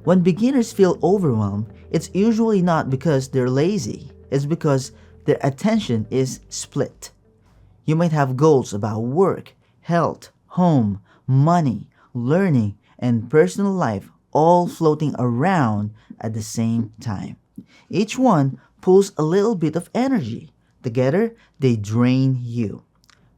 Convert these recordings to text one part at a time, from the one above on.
When beginners feel overwhelmed, it's usually not because they're lazy, it's because their attention is split. You might have goals about work, health, home, money, learning, and personal life all floating around at the same time. Each one pulls a little bit of energy. Together, they drain you.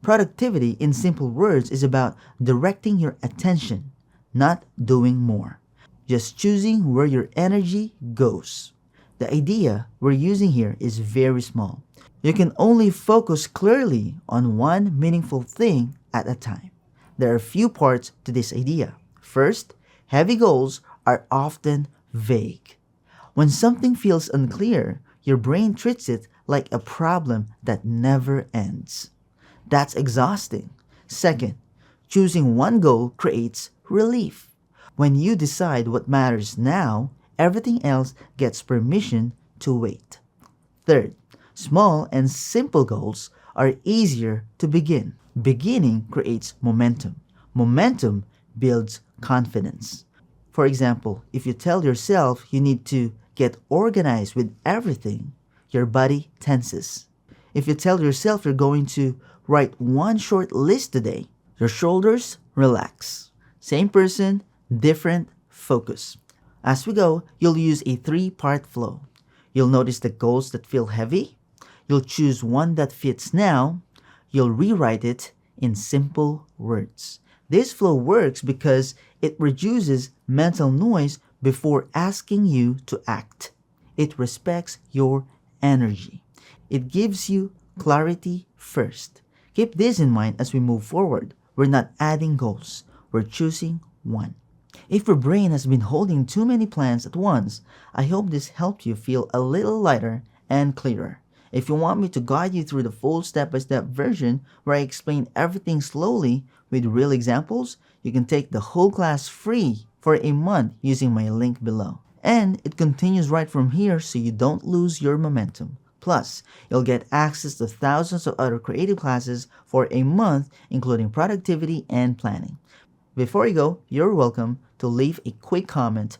Productivity, in simple words, is about directing your attention, not doing more. Just choosing where your energy goes. The idea we're using here is very small. You can only focus clearly on one meaningful thing at a time. There are a few parts to this idea. First, heavy goals are often vague. When something feels unclear, your brain treats it like a problem that never ends. That's exhausting. Second, choosing one goal creates relief. When you decide what matters now, everything else gets permission to wait. Third, small and simple goals are easier to begin. Beginning creates momentum. Momentum builds confidence. For example, if you tell yourself you need to get organized with everything, your body tenses. If you tell yourself you're going to write one short list today, your shoulders relax. Same person, different focus. As we go, you'll use a three-part flow. You'll notice the goals that feel heavy. You'll choose one that fits now. You'll rewrite it in simple words. This flow works because it reduces mental noise before asking you to act. It respects your energy. It gives you clarity first. Keep this in mind as we move forward. We're not adding goals, we're choosing one. If your brain has been holding too many plans at once, I hope this helped you feel a little lighter and clearer. If you want me to guide you through the full step-by-step version where I explain everything slowly with real examples, you can take the whole class free for a month using my link below. And it continues right from here so you don't lose your momentum. Plus, you'll get access to thousands of other creative classes for a month, including productivity and planning. Before you go, you're welcome to leave a quick comment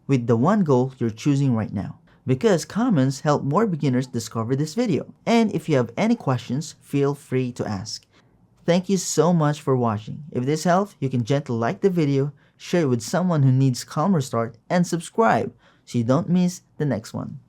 with the one goal you're choosing right now, because comments help more beginners discover this video. And if you have any questions, feel free to ask. Thank you so much for watching. If this helped, you can gently like the video, share it with someone who needs calmer start, and subscribe so you don't miss the next one.